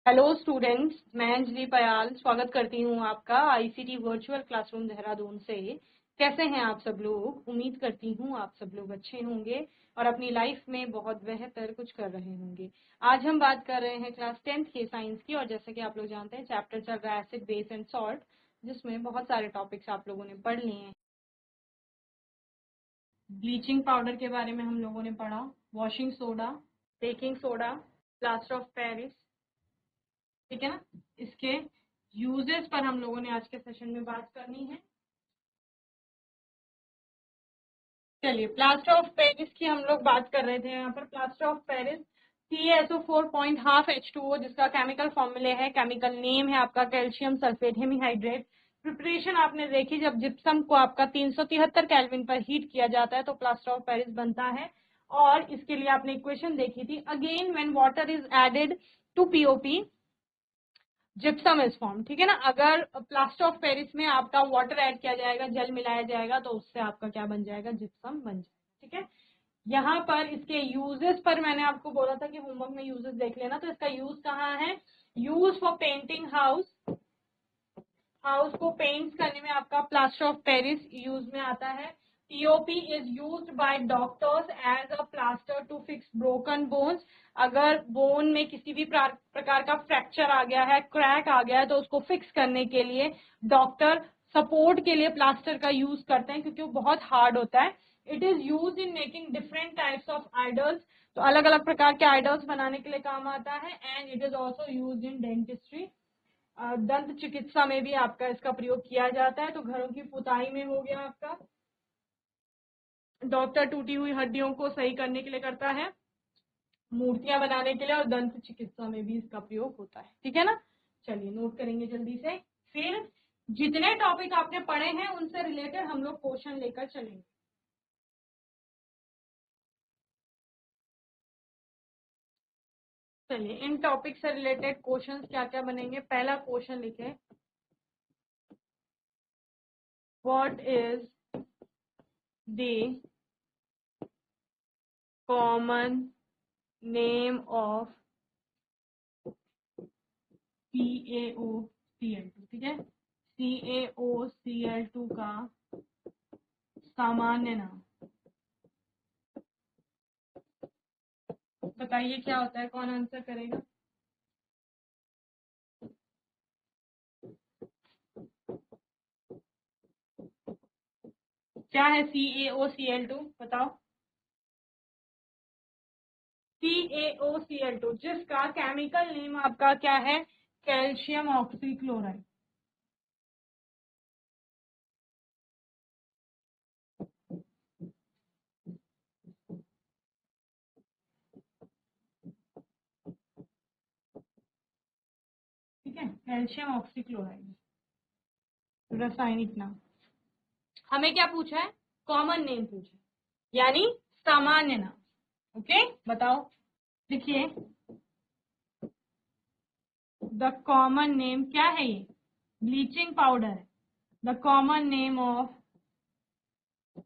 Hello students, मैं अंजलि पयाल स्वागत करती हूँ आपका आईसीटी वर्चुअल क्लासरूम देहरादून से। कैसे हैं आप सब लोग? उम्मीद करती हूँ आप सब लोग अच्छे होंगे और अपनी लाइफ में बहुत बेहतर कुछ कर रहे होंगे। आज हम बात कर रहे हैं क्लास 10th के साइंस की, और जैसे कि आप लोग जानते हैं चैप्टर चल रहा है एसिड बेस एंड सॉल्ट, जिसमें बहुत सारे टॉपिक्स आप लोगों ने पढ़ लिए हैं। ब्लीचिंग पाउडर के बारे में हम लोगों ने पढ़ा, washing soda, baking soda, plaster of Paris, ठीक है ना। इसके यूजेस पर हम लोगों ने आज के सेशन में बात करनी है। चलिए, प्लास्टर ऑफ पेरिस की हम लोग बात कर रहे थे। यहाँ पर प्लास्टर ऑफ पेरिस CaSO4.5H2O, जिसका केमिकल फॉर्मूले है, केमिकल नेम है आपका कैल्शियम सल्फेट हेमीहाइड्रेट। प्रिपरेशन आपने देखी, जब जिप्सम को आपका 373 केल्विन पर हीट किया जाता है तो प्लास्टर ऑफ पेरिस बनता है। और इसके लिए आपने इक्वेशन देखी थी, again when water is added to POP gypsum is form, ठीक है ना। अगर प्लास्टर ऑफ पेरिस में आपका वाटर ऐड किया जाएगा, जल मिलाया जाएगा, तो उससे आपका क्या बन जाएगा? जिप्सम बन जाएगा, ठीक है। यहाँ पर इसके यूजेस पर मैंने आपको बोला था कि होमवर्क में यूजेस देख लेना, तो इसका यूज कहाँ है? Use for painting house, house को पेंट करने में आपका प्लास्टर ऑफ पेरिस यूज में आता है। POP is used by doctors as a plaster to fix broken bones. अगर बोन में किसी भी प्रकार का फ्रैक्चर आ गया है, क्रैक आ गया है, तो उसको फिक्स करने के लिए डॉक्टर सपोर्ट के लिए प्लास्टर का यूज करते हैं, क्योंकि वो बहुत हार्ड होता है। It is use in making different types of idols, तो अलग अलग प्रकार के आइडल्स बनाने के लिए काम आता है। And it is also use in dentistry, दंत चिकित्सा में भी आपका इसका प्रयोग किया जाता है। तो घरों की पुताई में हो गया आपका, डॉक्टर टूटी हुई हड्डियों को सही करने के लिए करता है, मूर्तियां बनाने के लिए, और दंत चिकित्सा में भी इसका प्रयोग होता है, ठीक है ना। चलिए नोट करेंगे जल्दी से। फिर जितने टॉपिक आपने पढ़े हैं उनसे रिलेटेड हम लोग क्वेश्चन लेकर चलेंगे। चलिए, इन टॉपिक से रिलेटेड क्वेश्चंस क्या क्या बनेंगे। पहला क्वेश्चन लिखे, what is the common name of CaOCl2, ठीक है। CaOCl2 का सामान्य नाम बताइए क्या होता है? कौन आंसर करेगा? क्या है CaOCl2? बताओ। CaOCl2 जिसका केमिकल नेम आपका क्या है? Calcium oxychloride. ठीक है, कैल्शियम ऑक्सीक्लोराइड रासायनिक नाम। हमें क्या पूछा है? कॉमन नेम पूछा है, यानी सामान्य नाम। ओके, बताओ, देखिए, द कॉमन नेम क्या है? ये ब्लीचिंग पाउडर है। The common name of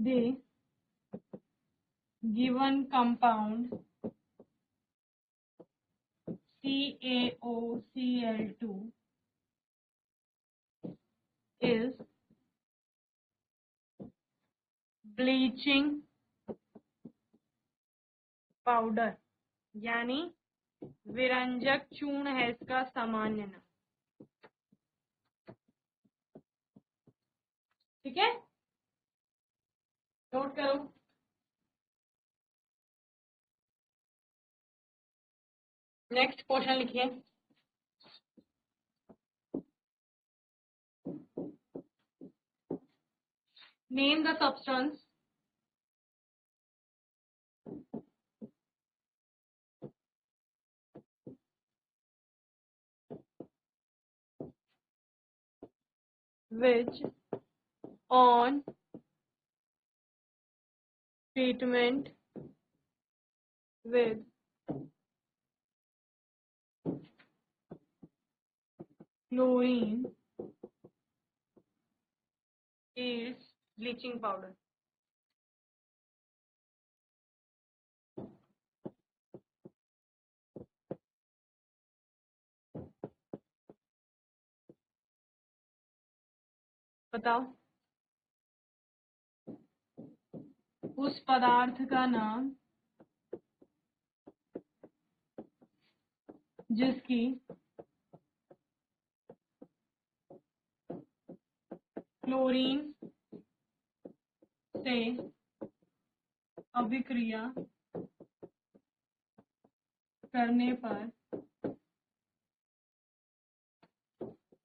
the given compound CaOCl2 is bleaching powder, यानी विरंजक चूर्ण है इसका सामान्य नाम, ठीक है। नोट करो। नेक्स्ट क्वेश्चन लिखिए, name the substance which on treatment with chlorine is bleaching powder। बताओ उस पदार्थ का नाम जिसकी क्लोरीन से अभिक्रिया करने पर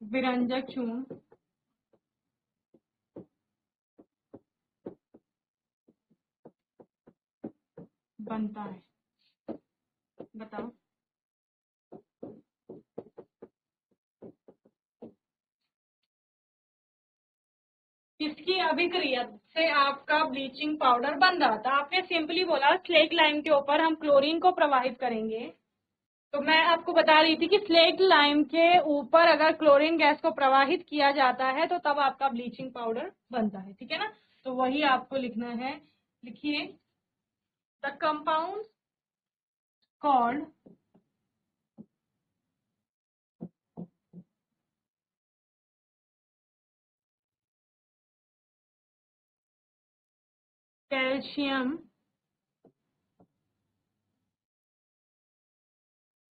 विरंजक चूर्ण बनता है। बताओ किसकी अभिक्रिया से आपका ब्लीचिंग पाउडर बन रहा था? आपने सिंपली बोला स्लेट लाइम के ऊपर हम क्लोरीन को प्रवाहित करेंगे। तो मैं आपको बता रही थी कि स्लेट लाइम के ऊपर अगर क्लोरीन गैस को प्रवाहित किया जाता है तो तब आपका ब्लीचिंग पाउडर बनता है। ठीक है ना? तो वही आपको लिखना है। लिखिए the compound called calcium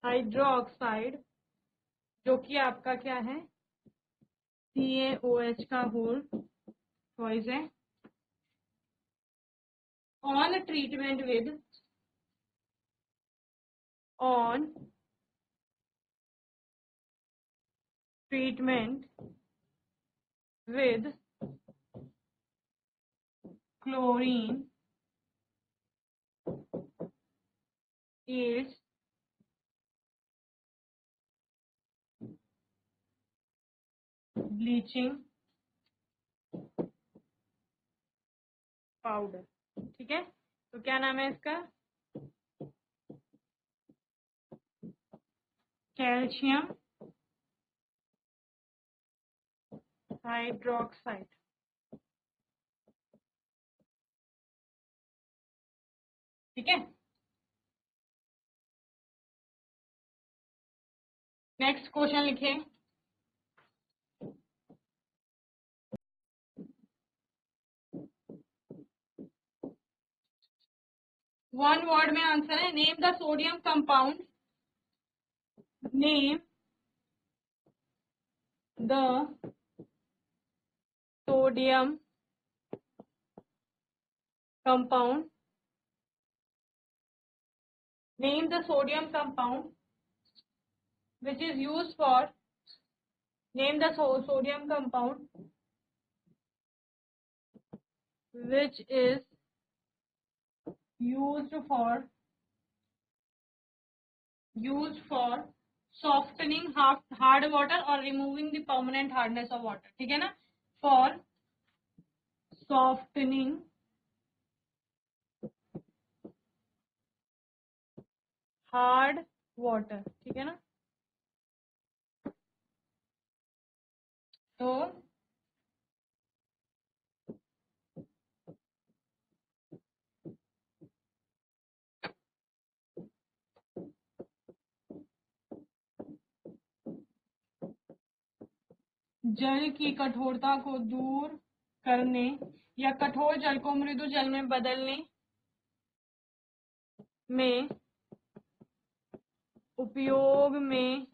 hydroxide, जो कि आपका क्या है, CaOH का होल ट्वाइस है। On treatment with on treatment with chlorine is bleaching powder. ठीक है, तो क्या नाम है इसका? Calcium hydroxide. ठीक है, नेक्स्ट क्वेश्चन लिखे। वन वर्ड में आंसर है। Name the sodium compound, name the sodium compound, name the sodium compound which is used for, name the sodium compound which is used for softening hard water or removing the permanent hardness of water। ठीक है ना? For softening hard water। ठीक है ना? तो जल की कठोरता को दूर करने या कठोर जल को मृदु जल में बदलने में उपयोग में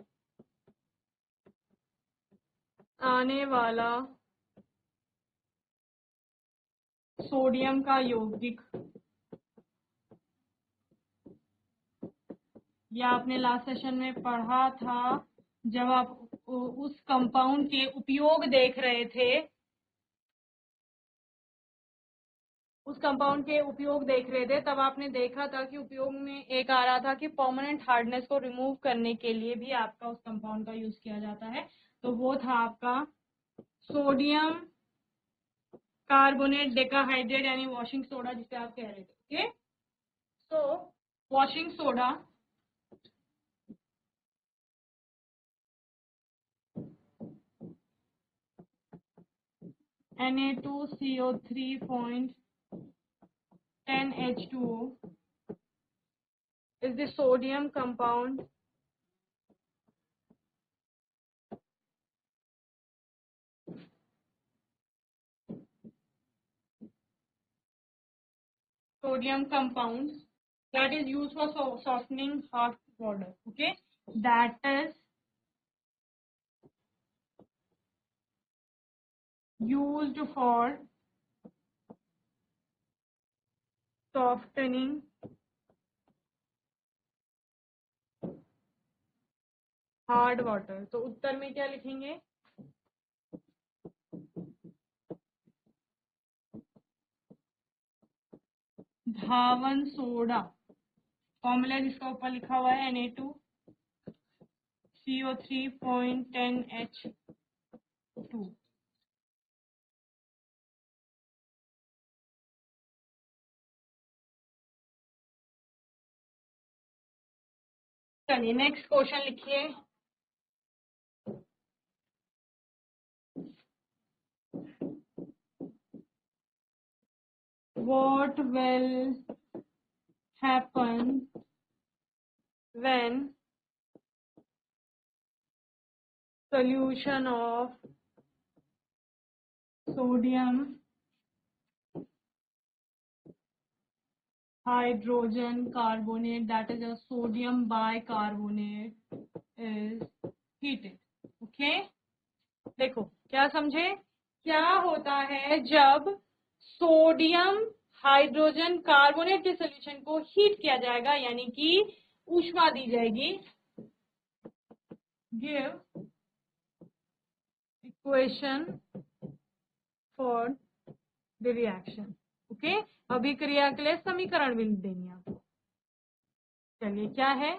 आने वाला सोडियम का यौगिक, या आपने लास्ट सेशन में पढ़ा था जब आप उस कंपाउंड के उपयोग देख रहे थे, उस कंपाउंड के उपयोग देख रहे थे, तब आपने देखा था कि उपयोग में एक आ रहा था कि परमानेंट हार्डनेस को रिमूव करने के लिए भी आपका उस कंपाउंड का यूज किया जाता है। तो वो था आपका सोडियम कार्बोनेट डेकाहाइड्रेट, यानी वॉशिंग सोडा जिसे आप कह रहे थे। ओके, तो washing soda Na2CO3.10H2O is the sodium compound sodium compounds that is used for softening hot water. Okay, that is used for softening hard water. तो उत्तर में क्या लिखेंगे? धावन सोडा। फॉर्मूला जिसका ऊपर लिखा हुआ है Na2CO3.10H2। चलिए नेक्स्ट क्वेश्चन लिखिए। What will happen when solution of sodium hydrogen carbonate, that is a sodium bicarbonate, is heated? Okay, देखो क्या समझे, क्या होता है जब सोडियम हाइड्रोजन कार्बोनेट के सोल्यूशन को हीट किया जाएगा, यानी कि ऊष्मा दी जाएगी। Give equation for the reaction. Okay, अभिक्रिया के लिए समीकरण भी देंगे आपको। चलिए क्या है,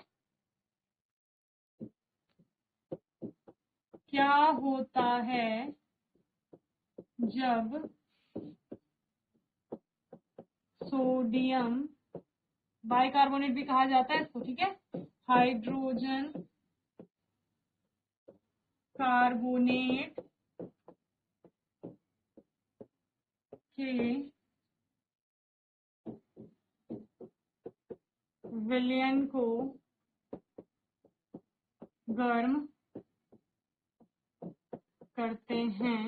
क्या होता है जब सोडियम बाइकार्बोनेट भी कहा जाता है इसको, ठीक है, हाइड्रोजन कार्बोनेट के विलयन को गर्म करते हैं,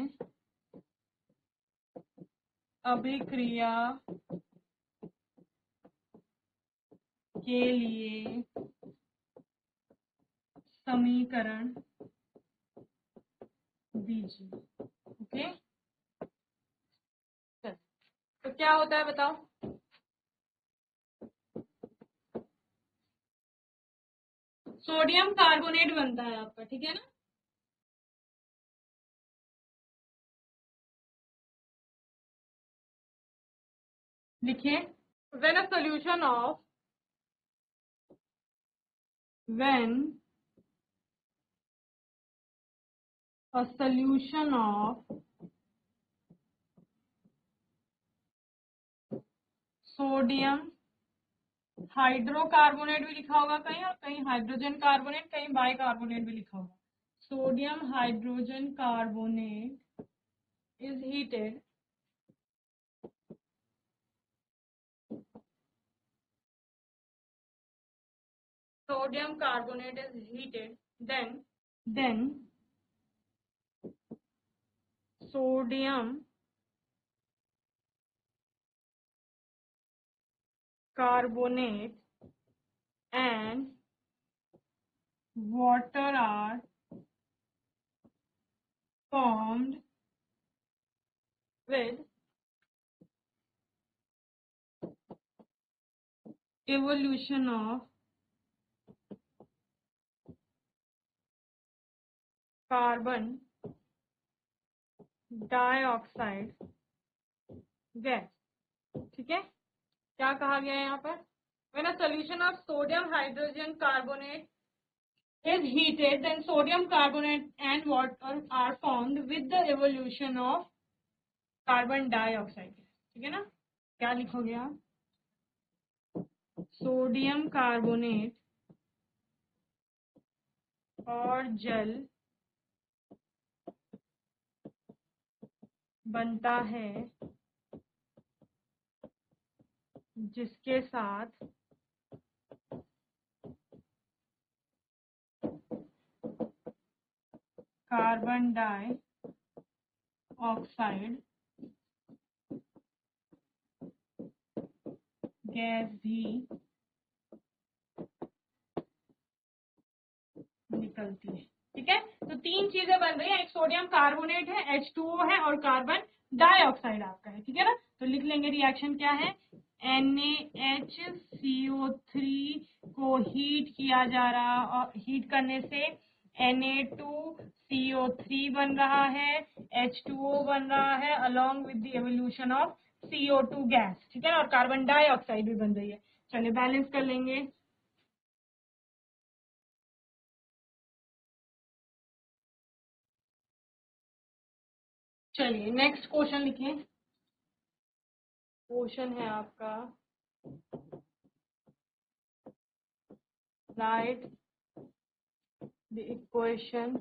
अभिक्रिया के लिए समीकरण दीजिए। ओके, तो क्या होता है बताओ? सोडियम कार्बोनेट बनता है आपका, ठीक है ना। लिखिए, when a solution of sodium hydrocarbonate भी लिखा होगा कहीं, और कहीं हाइड्रोजन कार्बोनेट, कहीं बाइकार्बोनेट भी लिखा होगा। Sodium hydrogen carbonate is heated, sodium carbonate is heated, then sodium carbonate and water are formed with evolution of carbon dioxide gas. ठीक है, क्या कहा गया है यहाँ पर? When a solution of sodium hydrogen carbonate is heated, then sodium carbonate and water are formed with the evolution of carbon dioxide. ठीक है ना, क्या लिखोगे आप? सोडियम कार्बोनेट और जल बनता है जिसके साथ कार्बन डाइऑक्साइड गैस भी निकलती है। ठीक है, तो तीन चीजें बन रही है, एक सोडियम कार्बोनेट है, H2O है, और कार्बन डाइऑक्साइड आपका है। ठीक है ना, तो लिख लेंगे रिएक्शन क्या है, NaHCO3 को हीट किया जा रहा, और हीट करने से Na2CO3 बन रहा है, H2O बन रहा है, along with the evolution of CO2 gas. ठीक है, और कार्बन डाइऑक्साइड भी बन रही है। चलिए बैलेंस कर लेंगे। चलिए नेक्स्ट क्वेश्चन लिखिए। क्वेश्चन है आपका, right the equation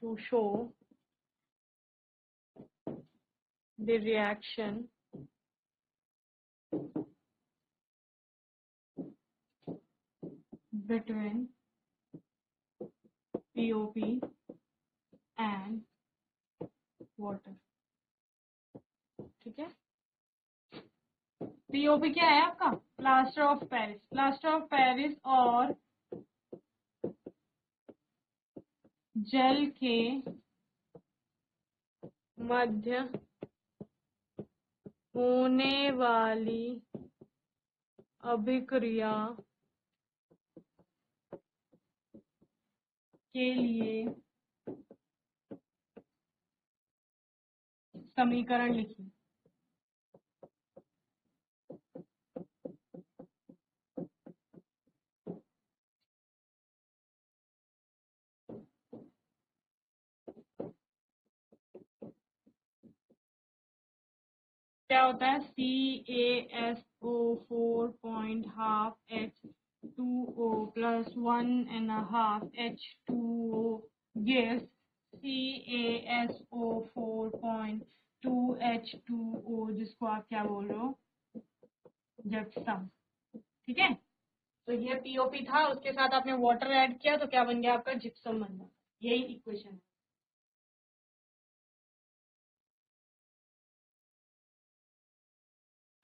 two show the reaction between POP and water. ठीक है, POP क्या है आपका, plaster of Paris. Plaster of Paris और जल के मध्य होने वाली अभिक्रिया के लिए समीकरण लिखिए। क्या होता है, CaSO4.12H2O plus 1.5 H2O gives CaSO4.2H2O, जिसको आप क्या बोल रहे हो, जिप्सम। ठीक है, तो ये POP था, उसके साथ आपने वाटर ऐड किया तो क्या बन गया आपका, जिप्सम बन गया। यही इक्वेशन है।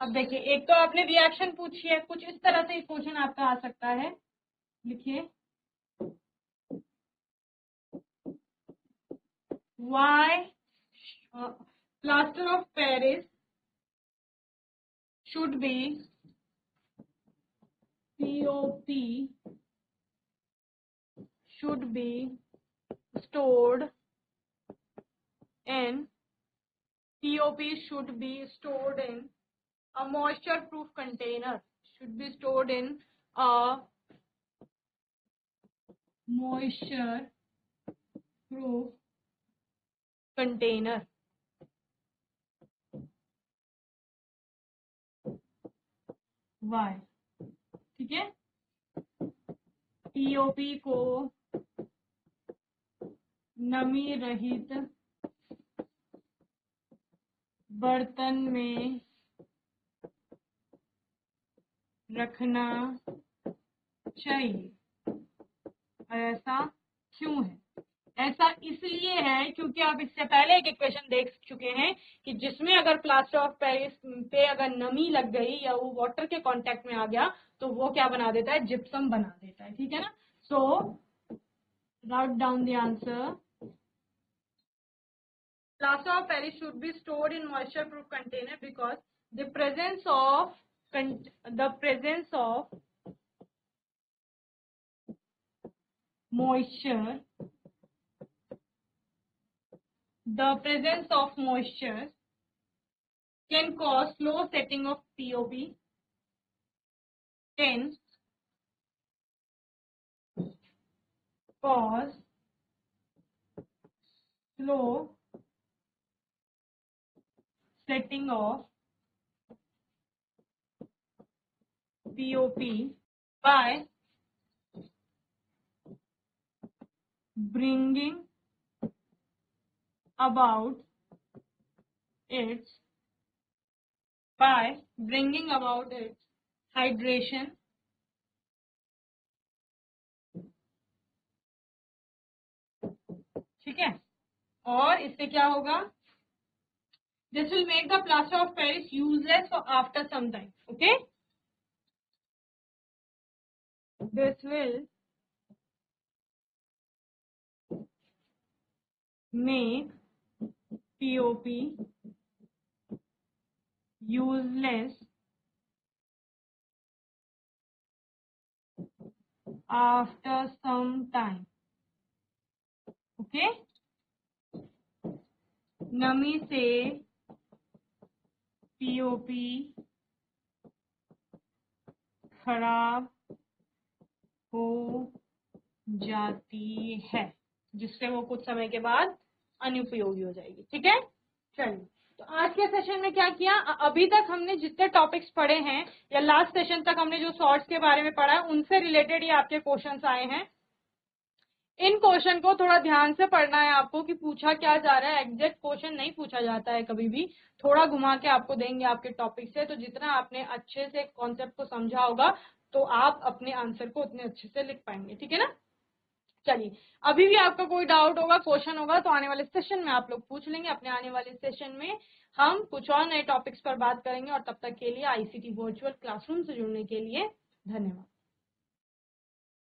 अब देखिए, एक तो आपने रिएक्शन पूछी है, कुछ इस तरह से क्वेश्चन आपका आ सकता है। लिखिए, why plaster of Paris should be POP should be stored in POP should be stored in a moisture proof container, should be stored in a moisture proof container। Why? ठीक है, POP को नमी रहित बर्तन में रखना चाहिए। ऐसा क्यों है, ऐसा इसलिए है क्योंकि आप इससे पहले एक इक्वेशन देख चुके हैं कि जिसमें अगर प्लास्टर ऑफ पेरिस पे अगर नमी लग गई या वो वाटर के कांटेक्ट में आ गया तो वो क्या बना देता है, जिप्सम बना देता है। ठीक है ना, so write down the answer, plaster of Paris should be stored in moisture proof container because the presence of moisture can cause slow setting of POP, can cause slow setting of POP by bringing about its hydration ठीक है, और इससे क्या होगा, This will make the plaster of Paris useless for after some time. Okay. This will make POP useless after some time. Okay. नमी से POP खराब हो जाती है, जिससे वो कुछ समय के बाद अनुपयोगी हो जाएगी। ठीक है, चलिए तो आज के सेशन में क्या किया, अभी तक हमने जितने टॉपिक्स पढ़े हैं या लास्ट सेशन तक हमने जो सॉर्ट्स के बारे में पढ़ा है उनसे रिलेटेड ये आपके क्वेश्चंस आए हैं। इन क्वेश्चन को थोड़ा ध्यान से पढ़ना है आपको कि पूछा क्या जा रहा है। एग्जैक्ट क्वेश्चन नहीं पूछा जाता है कभी भी, थोड़ा घुमा के आपको देंगे आपके टॉपिक से। तो जितना आपने अच्छे से कॉन्सेप्ट को समझा होगा तो आप अपने आंसर को उतने अच्छे से लिख पाएंगे। ठीक है ना, चलिए अभी भी आपका कोई डाउट होगा, क्वेश्चन होगा तो आने वाले सेशन में आप लोग पूछ लेंगे। अपने आने वाले सेशन में हम कुछ और नए टॉपिक्स पर बात करेंगे और तब तक के लिए आईसीटी वर्चुअल क्लासरूम से जुड़ने के लिए धन्यवाद।